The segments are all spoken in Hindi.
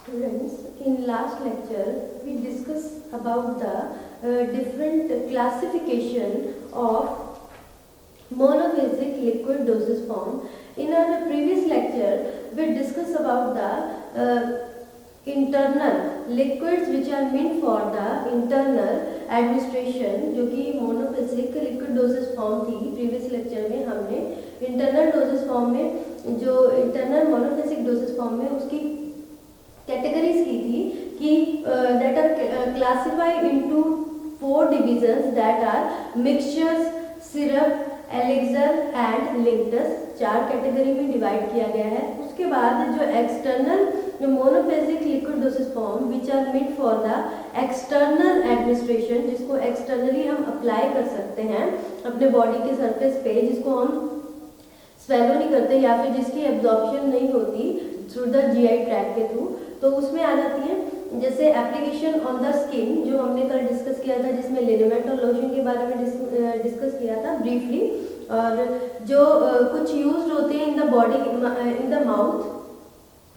Friends, in last lecture we discussed about the different classification of monophasic liquid dosage form. In our previous lecture we discussed about the internal liquids which are meant for the internal administration, जो कि मोनोफेसिक लिक्विड डोसेज फॉर्म थी। प्रीवियस लेक्चर में हमने इंटरनल डोसेज फॉर्म में जो इंटरनल मोनोफेसिक डोसेज फॉर्म में उसकी कैटेगरीज की थी कि that are classified into 4 divisions that are mixtures, syrup, elixir and linctus. 4 category में डिवाइड किया गया है। उसके बाद जो external monophasic liquid dosage form which are made for the external administration, जिसको एक्सटर्नली हम अप्लाई कर सकते हैं अपने बॉडी के सरफेस पे, जिसको हम स्वेलो नहीं करते या फिर जिसकी एब्जॉर्प्शन नहीं होती थ्रू द जीआई ट्रैक के थ्रू, तो उसमें आ जाती है जैसे एप्लीकेशन ऑन द स्किन जो हमने कल डिस्कस किया था, जिसमें लिनेमेंट और लोशन के बारे में डिस्कस किया था ब्रीफली। और जो कुछ यूज होते हैं in the body, in the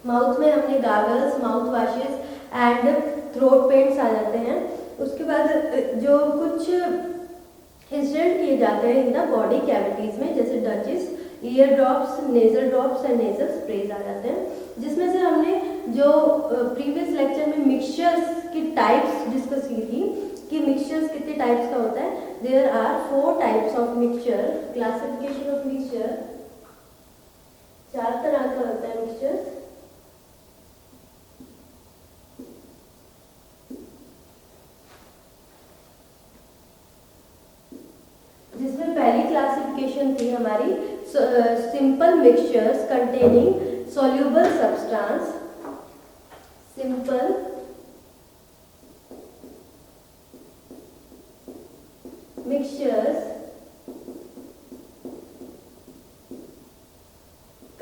mouth में हमने gargles, mouth washes and throat paints आ जाते हैं। उसके बाद जो कुछ इंस्टेंट किए जाते हैं इन द बॉडी कैविटीज में, जैसे douches, ear drops, nasal drops and nasal sprays आ जाते हैं। जिसमें से हमने जो प्रीवियस लेक्चर में मिक्सचर्स की टाइप्स डिस्कस की थी कि मिक्सचर्स कितने टाइप्स का होता है। There are 4 types of mixture. Classification of mixture, 4 तरह का होता है मिक्सचर्स। जिसमें पहली क्लासिफिकेशन थी हमारी simple mixtures containing soluble substance, simple mixtures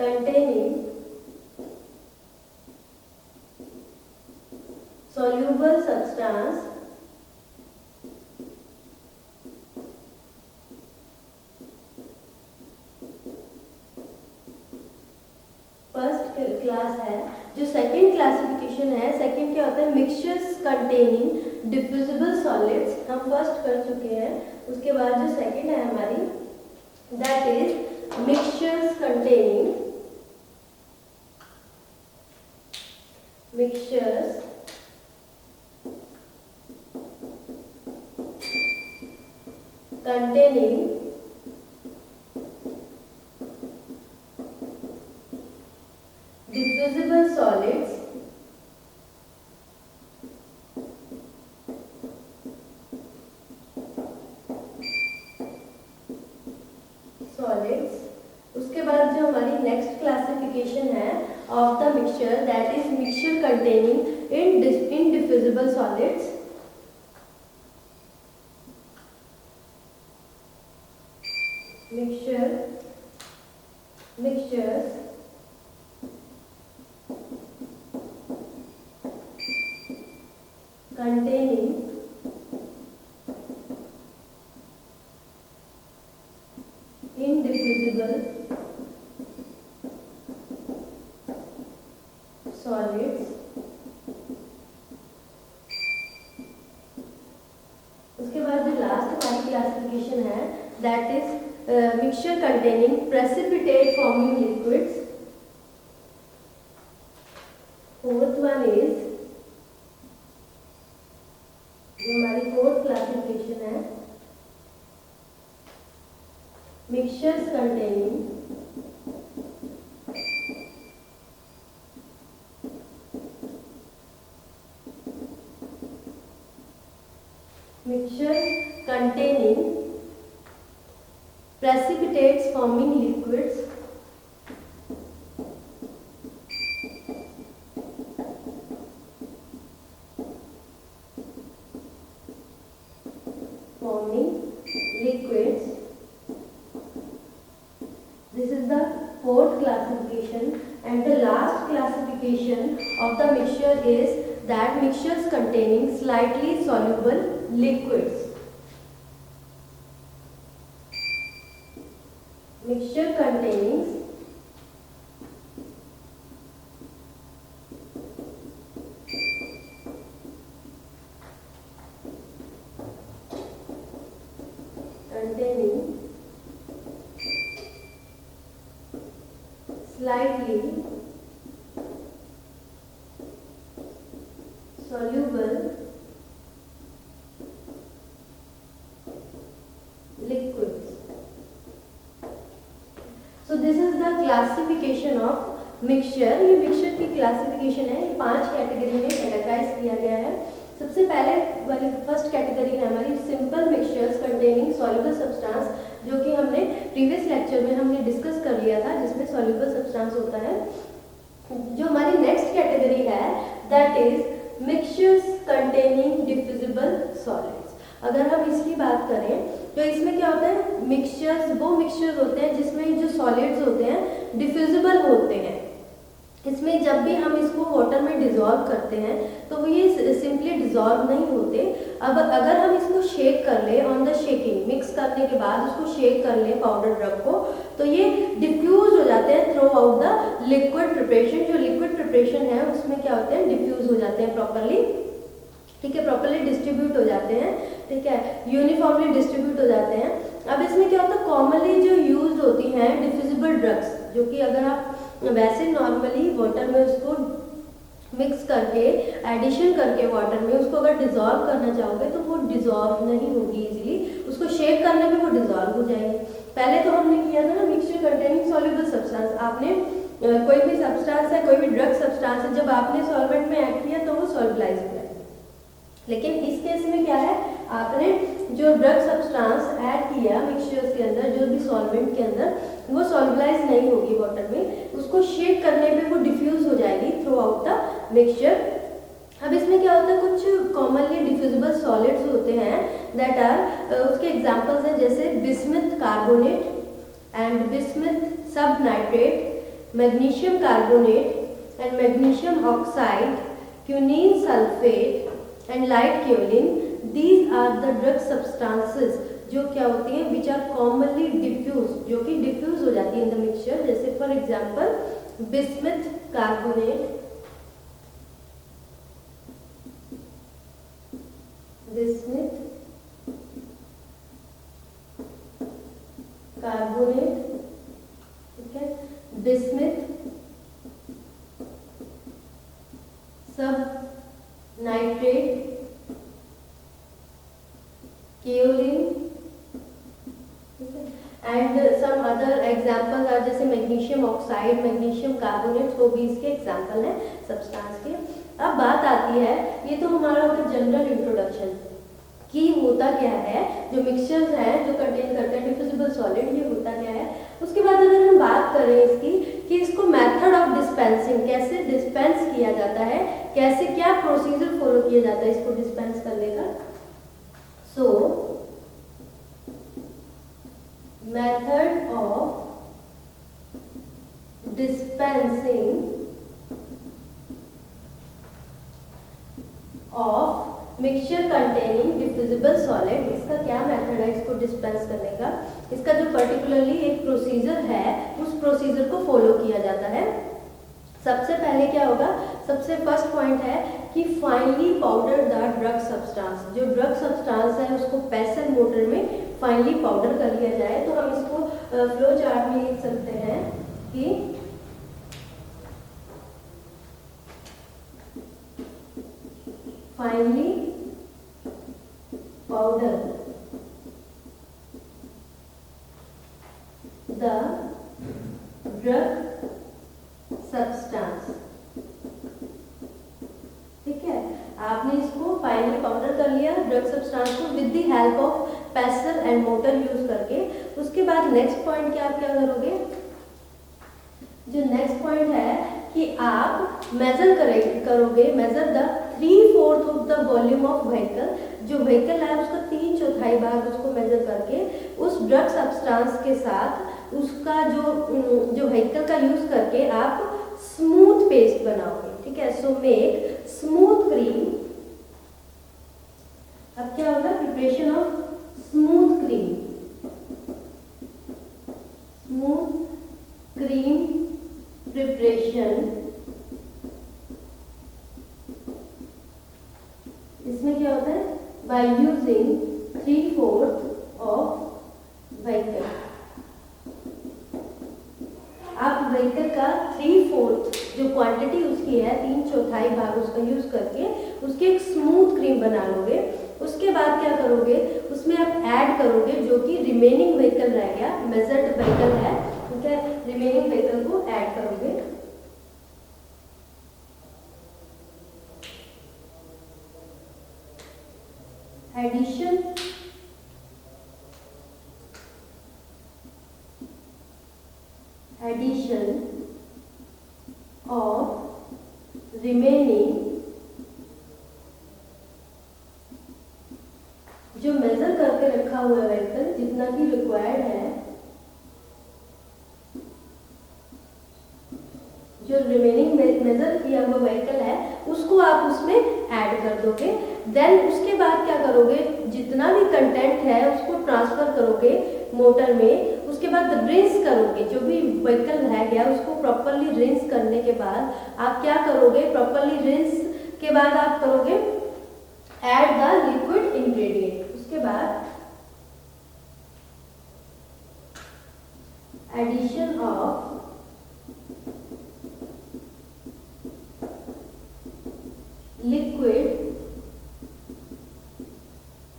containing soluble substance class है। जो सेकंड क्लासिफिकेशन है, सेकंड क्या होता है, मिक्सचर्स कंटेनिंग डिफ्यूजिबल सॉलिड्स, हम फर्स्ट कर चुके हैं। उसके बाद जो सेकंड है हमारी, that is mixtures containing diffusible solids उसके बाद जो हमारी नेक्स्ट क्लासिफिकेशन है of the mixture, that is mixture containing indiffusible solids. Mixtures containing indiffusible solids। उसके बाद जो लास्ट हमारी क्लासिफिकेशन है, that is mixture containing precipitate forming liquids. Fourth one is, जो हमारी फोर्थ क्लासिफिकेशन है, mixtures containing precipitates forming liquids। This is the fourth classification, and the last classification of the mixture is that mixtures containing slightly soluble liquids। Mixture containing slightly soluble liquids. So this is the classification of mixture. ये मिक्सचर की क्लासिफिकेशन है, ये 5 कैटेगरी में कैटेगराइज किया गया है। सबसे पहले वाली फर्स्ट कैटेगरी है हमारी simple mixtures containing soluble substance, जो कि हमने प्रीवियस लेक्चर में हमने डिस्कस कर लिया था, जिसमें सॉल्युबल सब्सटेंस होता है। जो हमारी नेक्स्ट कैटेगरी है that is mixtures containing diffusible solids. अगर हम इसकी बात करें तो इसमें क्या होता है, मिक्सचर्स वो मिक्सचर्स होते हैं जिसमें जो सॉलिड्स होते हैं डिफ्यूजिबल होते हैं। इसमें जब भी हम इसको वाटर में डिजॉल्व करते हैं तो वो ये सिंपली डिजॉल्व नहीं होते। अब अगर हम इसको शेक कर ले ऑन द शेकिंग, मिक्स करने के बाद उसको शेक कर ले पाउडर ड्रग को, तो ये डिफ्यूज हो जाते हैं through out the liquid preparation. जो लिक्विड प्रिपरेशन है उसमें क्या होते हैं, डिफ्यूज हो जाते हैं प्रॉपरली, ठीक है, प्रॉपरली डिस्ट्रीब्यूट हो जाते हैं, ठीक है, यूनिफॉर्मली डिस्ट्रीब्यूट हो जाते हैं। अब इसमें क्या होता है, कॉमनली जो यूज होती हैं डिफ्यूजिबल ड्रग्स, जो कि अगर आप वैसे नॉर्मली वाटर में उसको मिक्स करके एडिशन करके वाटर में उसको अगर डिजॉल्व करना चाहोगे तो वो डिजॉल्व नहीं होगी इजीली, उसको शेक करने पे वो डिजॉल्व हो जाएगी। पहले तो हमने किया था ना मिक्सचर कंटेनिंग सॉल्युबल सब्सटेंस, आपने कोई भी सब्सटेंस है, कोई भी ड्रग सब्सटेंस है, जब आपने सॉल्वेंट में ऐड किया तो वो सॉल्युबलाइज हो जाएगा। लेकिन इस केस में क्या है, आपने जो ड्रग सब्सटेंस ऐड किया मिक्सचर्स के अंदर, जो भी सॉल्वेंट के अंदर, वो सॉल्युबलाइज नहीं होगी वाटर में, उसको शेक करने पे वो डिफ्यूज हो जाएगी थ्रू आउट द मिक्सचर। अब इसमें क्या होता है, कुछ कॉमनली डिफ्यूजिबल सॉलिड्स होते हैं दैट आर, उसके एग्जांपल्स हैं जैसे बिस्मथ कार्बोनेट एंड बिस्मथ सब nitrate, magnesium carbonate and magnesium oxide, quinine sulphate and light kaolin. These are the drug substances जो क्या होती हैं which are commonly diffused, जो कि डिफ्यूज हो जाती है इन द मिक्सचर। जैसे for example bismuth carbonate, bismuth carbonate, ठीक है, बिस्मथ सब nitrate, kaolin, and some other example are जैसे मैग्नीशियम ऑक्साइड, मैग्नीशियम कार्बोनेट, वो भी इसके एग्जाम्पल हैं सब्सटेंस के। अब बात आती है, ये तो हमारा होता है जनरल इंट्रोडक्शन कि होता क्या है, जो मिक्सचर्स हैं जो कंटेन करते हैं डिफ्यूजिबल सॉलिड, ये होता क्या है। उसके बाद अगर हम बात करें इसकी कि इसको मेथड ऑफ डिस्पेंसिंग, कैसे डिस्पेंस किया जाता है, कैसे क्या प्रोसीजर फॉलो किया जाता है इसको डिस्पेंस करने का। So, method of dispensing of mixture containing diffusible solid, इसका क्या मेथड है इसको डिस्पेंस करने का। इसका जो पर्टिकुलरली एक प्रोसीजर है उस प्रोसीजर को फॉलो किया जाता है। सबसे पहले क्या होगा, सबसे फर्स्ट पॉइंट है कि finally powder the drug substance, जो ड्रग सब्सटेंस है उसको पेसल मोटर में फाइनली पाउडर कर लिया जाए। तो हम इसको फ्लो चार्ट में लिख सकते हैं कि finally powder the drug substance, ठीक है, आपने इसको फाइनली पाउडर कर लिया ड्रग सब्सटेंस को with the help of पेसल and motor use करके। उसके बाद नेक्स्ट पॉइंट क्या आप क्या करोगे, जो नेक्स्ट पॉइंट है कि आप मेजर करोगे, measure the 3/4 of the volume of vehicle, जो व्हीकल है उसका 3/4 भाग उसको मेजर करके उस ड्रग सब्सटेंस के साथ उसका जो व्हीकल का यूज करके आप स्मूथ पेस्ट बनाओगे, ठीक है। So make smooth cream. अब क्या होगा, preparation of smooth cream, smooth cream preparation. इसमें क्या होता है, बाय यूजिंग 3/4 ऑफ व्हीकल। आप व्हीकल का 3/4 जो क्वांटिटी उसकी है, 3/4 भाग उसका यूज करके उसकी एक स्मूथ क्रीम बना लोगे। उसके बाद क्या करोगे, उसमें आप ऐड करोगे जो कि रिमेनिंग व्हीकल रह गया, मेजर्ड व्हीकल है, ठीक है, रिमेनिंग व्हीकल को ऐड करोगे। एडिशन ऑफ रिमेनिंग, जो मेजर करके रखा हुआ है व्हीकल, जितना कि रिक्वायर्ड है, जो रिमेनिंग मेजर किया हुआ व्हीकल है उसको आप उसमें ऐड कर दोगे। देन उसके बाद क्या करोगे, जितना भी कंटेंट है उसको ट्रांसफर करोगे मोटर में। उसके बाद रिंस करोगे, जो भी व्हीकल रह गया उसको प्रॉपरली रिंस करने के बाद आप क्या करोगे, प्रॉपरली रिंस के बाद आप करोगे ऐड द लिक्विड इंग्रेडिएंट। उसके बाद एडिशन ऑफ लिक्विड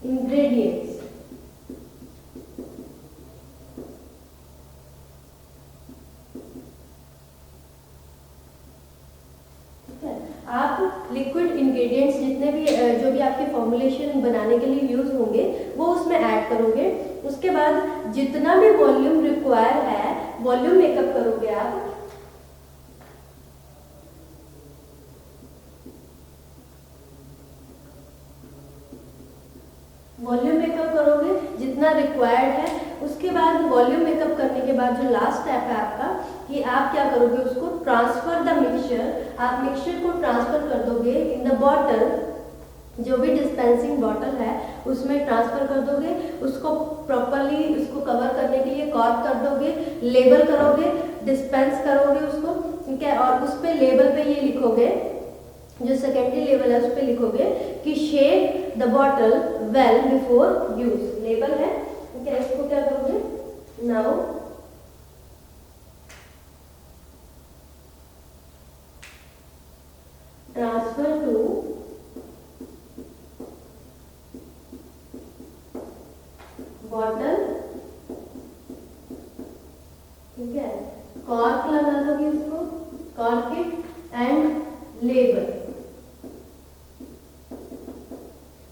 इंग्रेडिएंट्स। आप लिक्विड इंग्रेडिएंट्स जितने भी जो भी आपके फॉर्मुलेशन बनाने के लिए यूज होंगे वो उसमें ऐड करोगे। उसके बाद जितना भी वॉल्यूम रिक्वायर है वॉल्यूम मेकअप करोगे आप। वॉल्यूम मेकअप करोगे जितना रिक्वायर्ड है। उसके बाद वॉल्यूम मेकअप करने के बाद जो लास्ट स्टेप है आपका, कि आप क्या करोगे, उसको ट्रांसफर द मिक्सचर, आप मिक्सचर को ट्रांसफर कर दोगे इन द बॉटल, जो भी डिस्पेंसिंग बॉटल है उसमें ट्रांसफर कर दोगे। उसको प्रॉपरली उसको कवर करने के लिए कॉर्क कर दोगे, लेबल करोगे, डिस्पेंस करोगे उसको, ठीक है। और उस पे लेबल पे ये लिखोगे, जो सेकेंडरी लेवल है उस पे लिखोगे कि shake the bottle well before use, label है, ठीक है। इसको क्या करोगे, नाउ ट्रांसफर टू बॉटल, ठीक है। कॉर्क लगा दोगे उसको, कॉर्क इट एंड लेबल,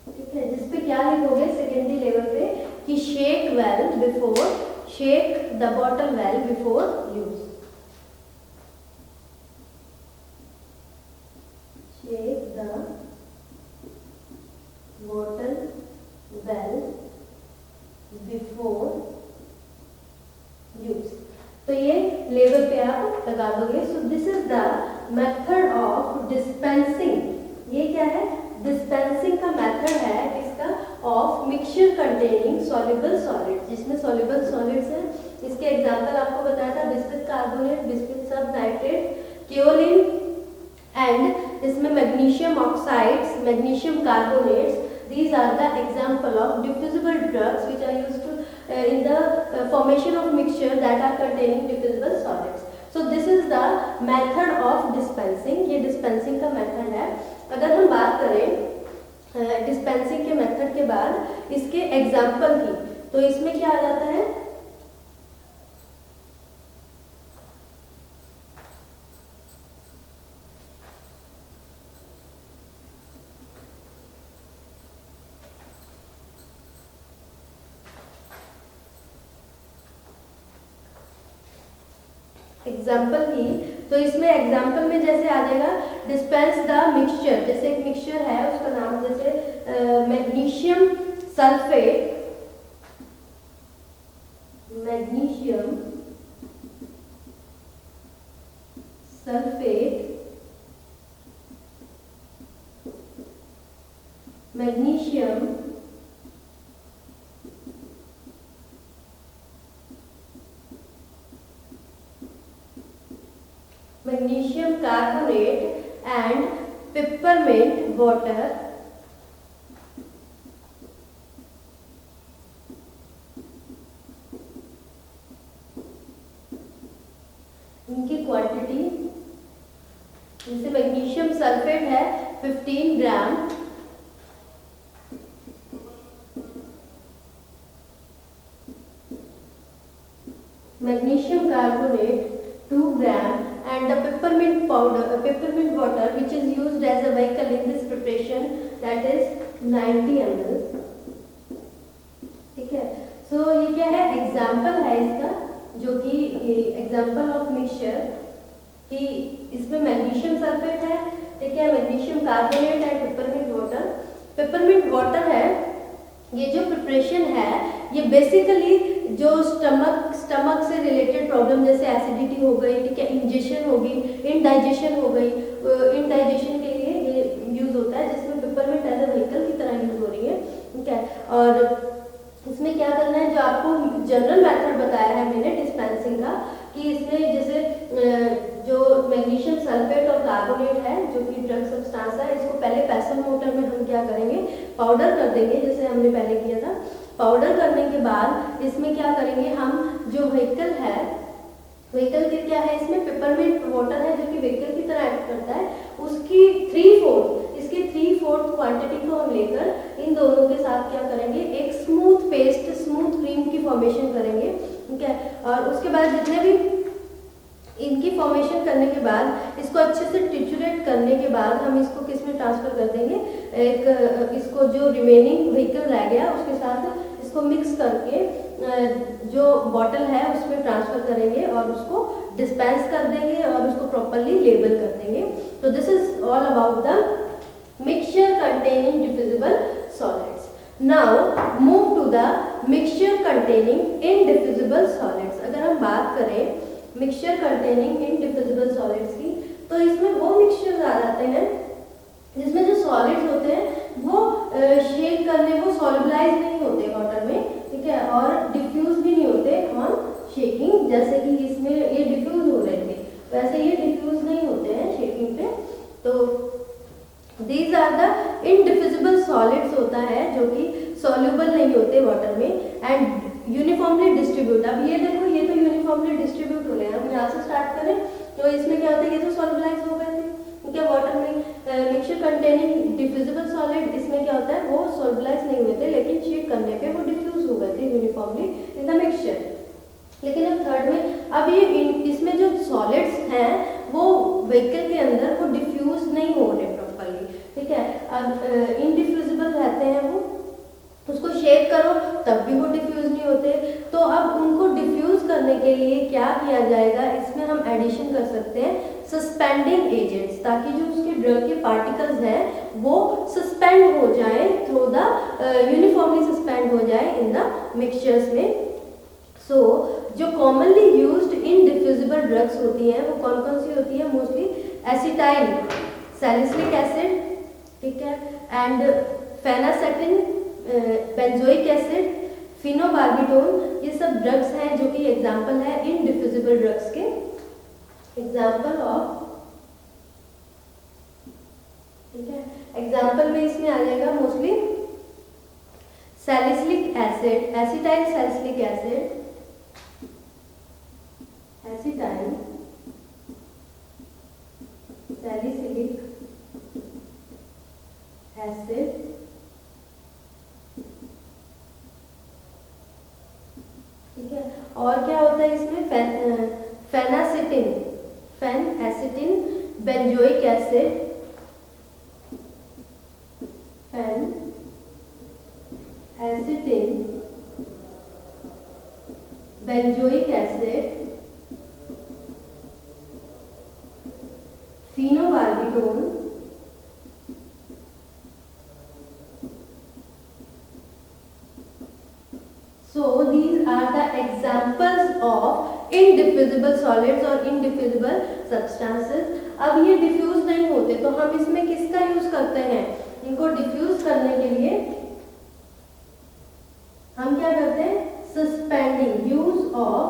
ठीक है। जिसपे क्या लिखोगे सेकेंडरी लेवल पे कि shake well before, shake the bottle well before use, shake the bottle well before use. तो ये लेवल पे आप लगा दोगे। So this is the method of dispensing. ये क्या है, डिस्पेंसिंग का मेथड है इसका, of mixture containing soluble solid, जिसमें सॉल्युबल सॉलिड्स हैं। इसके एग्जांपल आपको बताया था, बिस्मिथ कार्बोनेट, बिस्मिथ सब नाइट्रेट, केओलिन, एंड इसमें magnesium oxides, magnesium carbonates. These are the example of diffusible drugs which are used to in the formation of mixture that are containing diffusible solids. So this is the method of dispensing. ये dispensing का method है। अगर हम बात करें dispensing के method के बाद इसके example की, तो इसमें क्या आ जाता है, एग्जाम्पल की। तो इसमें एग्जाम्पल में जैसे आ जाएगा डिस्पेंस द मिक्सचर, जैसे एक मिक्सचर है उसका नाम जैसे magnesium sulphate, magnesium sulphate, magnesium magnesium carbonate and peppermint water, इनकी क्वांटिटी, जैसे मैग्नीशियम सल्फेट है 15 ग्राम, magnesium carbonate 2 gram, and the peppermint powder, peppermint water which is used as a vehicle in this preparation, that is 90 ml. ठीक है, सो ये क्या है, एग्जाम्पल है इसका, जो कि एग्जाम्पल ऑफ मिक्सचर कि इसमें मैग्नीशियम सल्फेट है, ठीक है, मैग्नीशियम कार्बोनेट है, पेपरमिंट वाटर। पेपरमिंट वाटर है, ये जो प्रिपरेशन है ये बेसिकली जो स्टमक से रिलेटेड प्रॉब्लम जैसे एसिडिटी हो गई, ठीक है, इंजेशन होगी, इनडाइजेशन हो गई, इनडाइजेशन के लिए ये यूज होता है, जिसमें पेपरमिंट एज अ व्हीकल की तरह यूज हो रही है, ठीक है। और इसमें क्या करना है, जो आपको जनरल मेथड बताया है मैंने डिस्पेंसिंग का, कि इसमें जैसे जो मैग्नीशियम सल्फेट और कार्बोनेट है जो कि ड्रग सब्सटेंस है, इसको पहले पेसल मोटर में हम क्या करेंगे, पाउडर कर देंगे, जैसे हमने पहले किया था। पाउडर करने के बाद इसमें क्या करेंगे, हम जो व्हीकल है, व्हीकल की क्या है, इसमें पेपरमिंट वाटर है जो कि व्हीकल की तरह एक्ट करता है, उसकी 3/4, इसकी 3/4 क्वांटिटी को हम लेकर इन दोनों के साथ क्या करेंगे, एक स्मूथ पेस्ट, स्मूथ क्रीम की फॉर्मेशन करेंगे, ठीक है। और उसके बाद जितने भी इनकी फॉर्मेशन करने के बाद इसको अच्छे से टिचुरेट करने के बाद हम इसको किस में ट्रांसफर कर देंगे, एक इसको जो रिमेनिंग व्हीकल रह गया उसके साथ इसको मिक्स करके जो बॉटल है उसमें ट्रांसफर करेंगे और उसको डिस्पेंस कर देंगे और उसको प्रॉपरली लेबल कर देंगे। तो this is all about the mixture containing diffusible solids. Now move to the mixture containing indiffusible solids. अगर हम बात करें मिक्सचर कंटेनिंग इनडिफ्यूजिबल सॉलिड्स की, तो इसमें वो मिक्सचर आ जाते हैं जिसमें जो सॉलिड्स होते हैं वो शेक करने, वो सॉल्युबलाइज नहीं होते वाटर में, ठीक है, और डिफ्यूज भी नहीं होते ऑन शेकिंग, जैसे कि इसमें ये डिफ्यूज हो रहे थे, वैसे ये डिफ्यूज नहीं होते हैं शेकिंग पे। तो दीज आर द इनडिफ्यूजिबल सॉलिड्स होता है जो कि सॉल्युबल नहीं होते वाटर में एंड यूनिफॉर्मली डिस्ट्रीब्यूट। अब ये देखो, ये तो यूनिफॉर्मली डिस्ट्रीब्यूट हो रहे हैं। हम यहाँ से स्टार्ट करें तो इसमें क्या होता है, ये तो सॉल्युबलाइज हो गए थे, ठीक है, वाटर में। मिक्सचर कंटेनिंग डिफ्यूजिबल सॉलिड, इसमें क्या होता है, वो सॉल्युबलाइज नहीं हुए थे लेकिन शेक करने पे वो डिफ्यूज हो गए थे यूनिफॉर्मली इन द मिक्सचर। लेकिन अब थर्ड में, अब ये इसमें जो सॉलिड्स हैं वो व्हीकल के अंदर वो डिफ्यूज नहीं हो रहे प्रॉपरली, ठीक है। अब इनडिफ्यूजिबल रहते हैं वो, उसको शेक करो तब भी वो डिफ्यूज नहीं होते। तो अब उनको डिफ्यूज करने के लिए क्या किया जाएगा, इसमें हम एडिशन कर सकते हैं सस्पेंडिंग एजेंट्स, ताकि जो उसके ड्रग के पार्टिकल्स हैं वो सस्पेंड हो जाए थ्रू द यूनिफॉर्मली सस्पेंड हो जाए इन द मिक्सचर्स में। सो जो कॉमनली यूज्ड इनडिफ्यूजिबल ड्रग्स होती हैं वो कौन कौन सी होती है, मोस्टली एसिटाइल सैलिसिलिक एसिड, ठीक है, and phenacetin, benzoic acid, phenobarbitone, ये सब ड्रग्स हैं जो कि एग्जाम्पल है इनडिफ्यूजिबल ड्रग्स के। एग्जाम्पल ऑफ, ठीक है, एग्जाम्पल में इसमें आ जाएगा mostly salicylic acid, acetyl salicylic acid, acetyl salicylic acid, ठीक है। और क्या होता है इसमें, phenacetin, phenacetin, benzoic acid, phenacetin, benzoic acid, phenobarbitone, So these are the examples of indiffusible solids और indiffusible substances। अब ये डिफ्यूज नहीं होते तो हम इसमें किसका यूज करते हैं, इनको डिफ्यूज करने के लिए हम क्या करते हैं, suspending, use of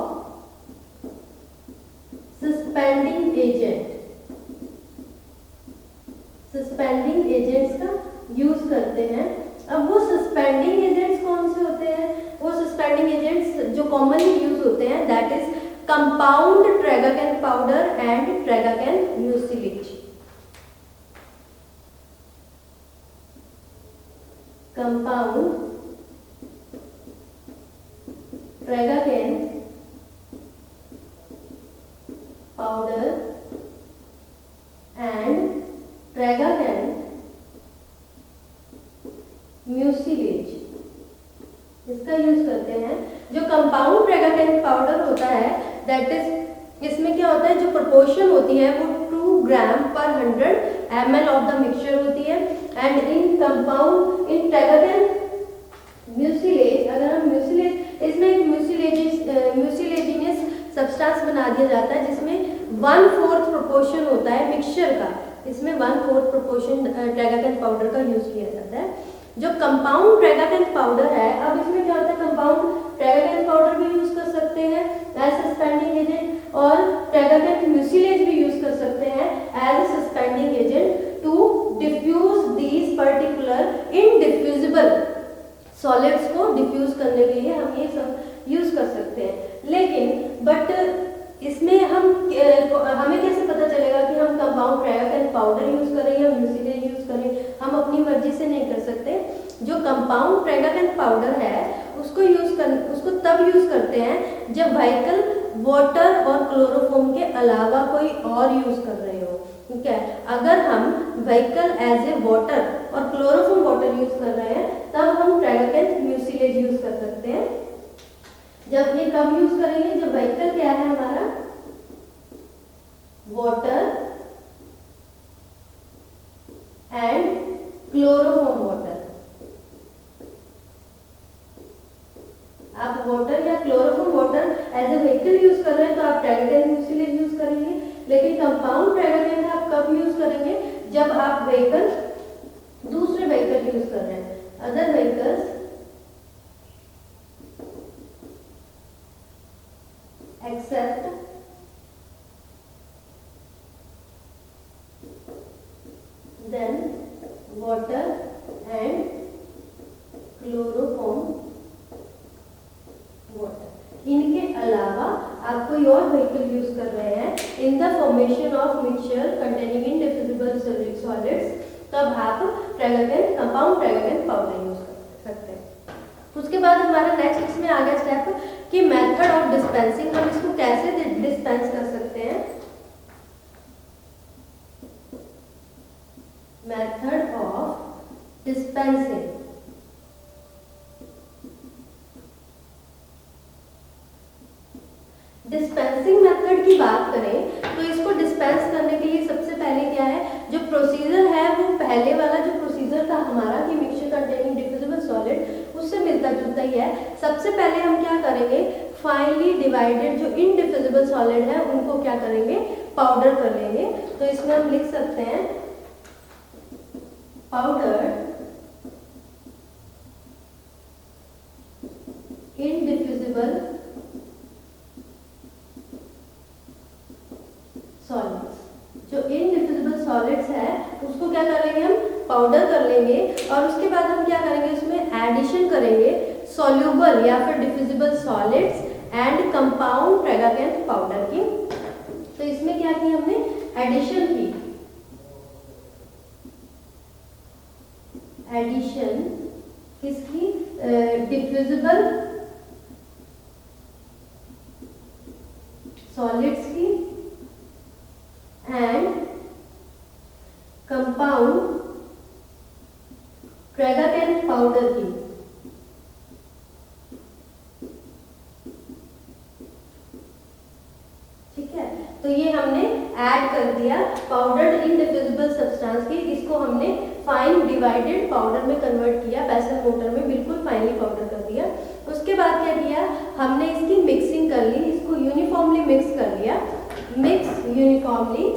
suspending agent, suspending agents का यूज करते हैं। अब वो सस्पेंडिंग एजेंट्स कौन से होते हैं, वो सस्पेंडिंग एजेंट्स जो कॉमनली यूज होते हैं that is compound tragacanth powder and tragacanth mucilage. Compound tragacanth powder and tragacanth mucilage, इसका यूज करते हैं। जो कंपाउंड ट्रेगाकेंथ पाउडर होता है दैट इज, इसमें क्या होता है, जो प्रोपोर्शन होती है वो 2 ग्राम पर 100 ml ऑफ द मिक्सचर होती है। And in compound in tragacanth mucilage, अगर हम म्यूसिलेज, इसमें एक म्यूसिलेजिनस सब्सटेंस बना दिया जाता है जिसमें 1/4 प्रोपोर्शन होता है मिक्सचर का, इसमें 1/4 प्रोपोर्शन ट्रेगाकेंथ पाउडर का यूज किया जाता है। जो कंपाउंड ट्रेगाकेंथ पाउडर है, अब इसमें क्या होता है, कंपाउंड ट्रेगाकेंथ पाउडर भी यूज कर सकते हैं एज सस्पेंडिंग एजेंट, और ट्रेगाकेंथ म्यूसिलेज भी यूज कर सकते हैं as suspending agent to diffuse these particular indiffusible solids को डिफ्यूज करने के लिए हम ये सब यूज कर सकते हैं। लेकिन बट इसमें हमें कैसे पता चलेगा कि हम कंपाउंड ट्रेगाकेंथ पाउडर यूज करें या म्यूसिलेज यूज करें? हम अपनी मर्जी से नहीं कर सकते। जो कंपाउंड ट्रेगाकेंथ पाउडर है उसको तब यूज करते हैं जब व्हीकल वाटर और क्लोरोफॉर्म के अलावा कोई और यूज कर रहे हो। ठीक है, अगर हम व्हीकल एज ए वाटर और क्लोरोफॉर्म वाटर यूज कर रहे हैं तब हम ट्रेगाकेंथ म्यूसिलेज यूज कर सकते हैं। जब ये कब यूज करेंगे, जब व्हीकल क्या है हमारा, वाटर एंड क्लोरोफॉर्म वाटर। आप वाटर या chloroform water as a vehicle use कर रहे हैं तो आप ट्रेगाकेंथ म्यूसिलेज यूज करेंगे। लेकिन कंपाउंड ट्रेगाकेंथ आप कब यूज करेंगे, जब आप व्हीकल, दूसरे व्हीकल यूज कर रहे हैं, other vehicles except then water and chloroform water, इनके अलावा आप कोई और व्हीकल यूज कर रहे हैं in the formation of mixture containing indiffusible solids, तब आप tragacanth, compound tragacanth powder use कर सकते हैं। उसके बाद हमारा नेक्स्ट इसमें आ गया स्टेप कि मेथड ऑफ डिस्पेंसिंग, हम इसको कैसे डिस्पेंस कर सकते हैं। Method of dispensing, dispensing method की बात करें तो इसको डिस्पेंस करने के लिए सबसे पहले क्या है, जो प्रोसीजर है वो पहले वाला जो प्रोसीजर था हमारा कि मिक्सचर कंटेनिंग डिफ्यूजिबल सॉलिड, उससे मिलता जुलता ही है। सबसे पहले हम क्या करेंगे, फाइनली डिवाइडेड जो इनडिफ्यूजिबल सॉलिड है उनको क्या करेंगे, पाउडर कर लेंगे। तो इसमें हम लिख सकते हैं पाउडर इनडिफ्यूजिबल सॉलिड्स। जो इनडिफ्यूजिबल सॉलिड्स है उसको क्या कर लेंगे, हम पाउडर कर लेंगे, और उसके बाद हम क्या करेंगे, उसमें एडिशन करेंगे सॉल्यूबल या फिर diffusible solids and compound tragacanth powder की। तो इसमें क्या की हमने, एडिशन की, एडिशन किसकी, डिफ्यूजिबल सॉलिड्स की एंड कंपाउंड ट्रेगाकेंथ पाउडर की। ठीक है, तो ये हमने ऐड कर दिया पाउडर्ड इनडिफ्यूजिबल सब्सटेंस की, इसको हमने फाइन डिवाइडेड पाउडर में कन्वर्ट किया, बेसल मोटर में बिल्कुल फाइनली पाउडर कर दिया। उसके बाद क्या किया, हमने इसकी मिक्सिंग कर ली, इसको यूनिफॉर्मली मिक्स कर लिया, मिक्स यूनिफॉर्मली,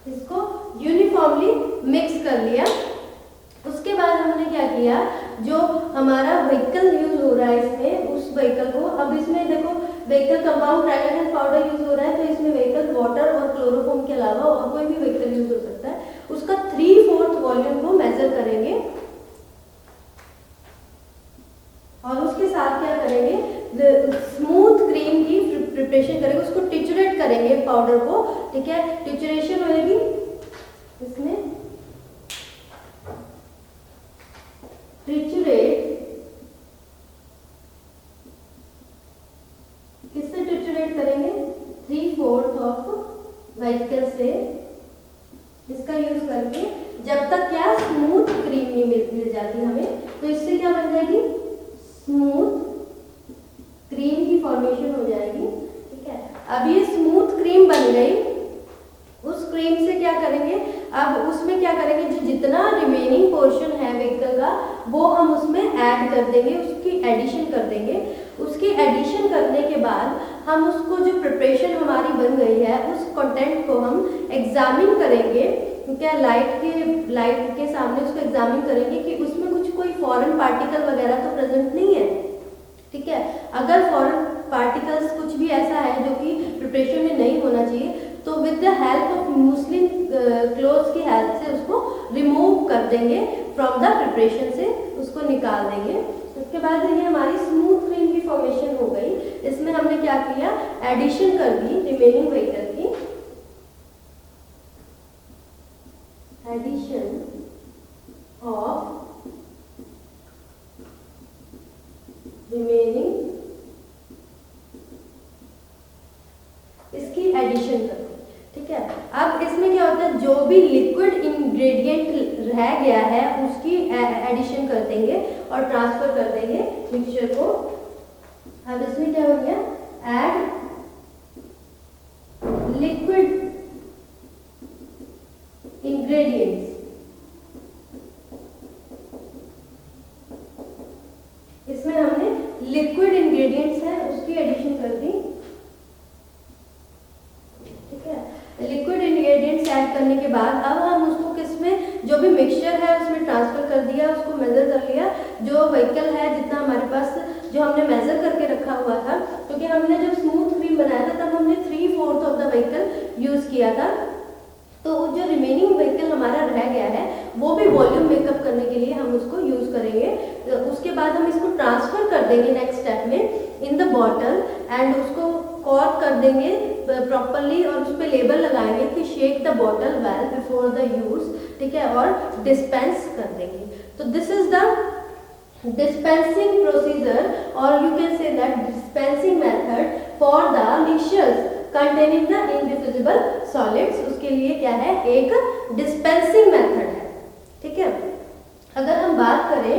इसको यूनिफॉर्मली मिक्स कर लिया। उसके बाद हमने क्या किया, जो हमारा व्हीकल यूज हो रहा है इसमें, उस व्हीकल को, अब इसमें देखो vehicle compound tragacanth powder use हो रहा है तो इसमें व्हीकल वाटर और क्लोरोफॉर्म के अलावा और कोई भी व्हीकल यूज हो सकता है, उसका 3/4 वॉल्यूम को मेजर करेंगे और उसके साथ क्या करेंगे, स्मूथ क्रीम की प्रिपरेशन करेंगे, उसको टिचुरेट करेंगे पाउडर को, ठीक है। टिचुरेशन होगी इसमें, ट्रिचुरेट, किससे ट्रिचुरेट करेंगे, 3/4 ऑफ व्हीकल से, इसका यूज करके जब तक क्या स्मूथ क्रीम नहीं मिल जाती हमें, तो इससे क्या बन जाएगी, स्मूथ क्रीम की फॉर्मेशन हो जाएगी, ठीक है। अब ये स्मूथ क्रीम बन गई, उस क्रीम से क्या करेंगे, अब उसमें क्या करेंगे, जो जितना रिमेनिंग पोर्शन है व्हीकल का वो हम उसमें ऐड कर देंगे, उसकी एडिशन कर देंगे। उसकी एडिशन करने के बाद हम उसको, जो प्रिपरेशन हमारी बन गई है, उस कंटेंट को हम एग्जामिन करेंगे, क्या लाइट के सामने उसको एग्जामिन करेंगे कि उसमें कुछ कोई फॉरेन पार्टिकल वगैरह तो प्रेजेंट नहीं है, ठीक है। अगर फॉरेन पार्टिकल्स कुछ भी ऐसा है जो कि प्रिपरेशन में नहीं होना चाहिए, तो with the help of Muslim clothes की हेल्प से उसको रिमूव कर देंगे फ्रॉम द प्रिपरेशन से, उसको निकाल देंगे। उसके बाद ये हमारी स्मूथ क्रीम की फॉर्मेशन हो गई। इसमें हमने क्या किया, एडिशन कर दी रिमेनिंग व्हीकल की, एडिशन ऑफ रिमेनिंग, इसकी एडिशन कर दी, ठीक है। अब इसमें क्या होता है, जो भी लिक्विड इंग्रेडिएंट रह गया है उसकी एडिशन कर देंगे और ट्रांसफर कर देंगे मिक्सचर को। अब इसमें क्या हो गया, ऐड लिक्विड इंग्रेडिएंट्स, इसमें हमने लिक्विड इंग्रेडिएंट्स है उसकी एडिशन कर दी, ठीक है। लिक्विड इंग्रेडिएंट्स ऐड करने के बाद अब हम उसको किसमें, जो भी मिक्सचर है उसमें ट्रांसफर कर दिया, उसको मेजर कर लिया, जो व्हीकल है जितना हमारे पास जो हमने मेजर करके रखा हुआ था, क्योंकि हमने जब स्मूथ क्रीम बनाया था तब हमने 3/4 ऑफ द व्हीकल यूज किया था, तो जो रिमेनिंग व्हीकल हमारा रह गया है वो भी वॉल्यूम मेकअप करने के लिए हम उसको यूज करेंगे। तो उसके बाद हम इसको ट्रांसफर कर देंगे नेक्स्ट स्टेप में इन द बॉटल, एंड उसको कॉर्क कर देंगे प्रॉपरली और उस पर लेबल लगाएंगे कि shake the bottle well before the use, ठीक है, और डिस्पेंस कर देंगे। तो this is the dispensing procedure, or you can say that dispensing method for the mixtures containing the indiffusible solids। उसके लिए क्या है, एक dispensing method है, ठीक है। अगर हम बात करें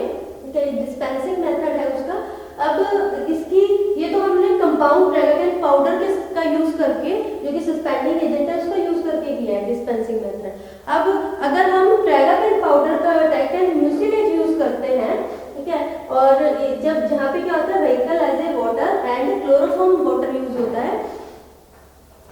डिस्पेंसिंग मेथड है उसका, अब इसकी ये तो हमने कंपाउंड ट्रेगाकेन पाउडर का यूज करके, जो कि सस्पेंडिंग एजेंट है, उसका यूज करके किया है डिस्पेंसिंग मेथड। अब अगर हम ट्रेगाकेन पाउडर का ट्रेगाकेन म्यूसिलेज यूज करते हैं, ठीक है, और जब जहाँ पे क्या होता है vehicle as a water and chloroform water use होता है,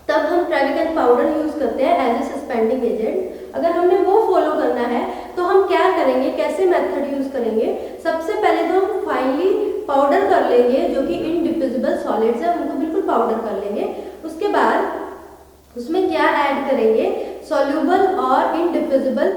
तब हम ट्रेगाकेन पाउडर यूज करते हैं एज ए सस्पेंडिंग एजेंट। अगर हमने वो फॉलो करना है तो हम क्या करेंगे, कैसे मेथड यूज करेंगे, सबसे पहले तो हम फाइनली पाउडर कर लेंगे, जो कि इनडिफिजिबल सॉलिड्स है उनको बिल्कुल पाउडर कर लेंगे। उसके बाद उसमें क्या ऐड करेंगे, सॉल्यूबल और इनडिफिजिबल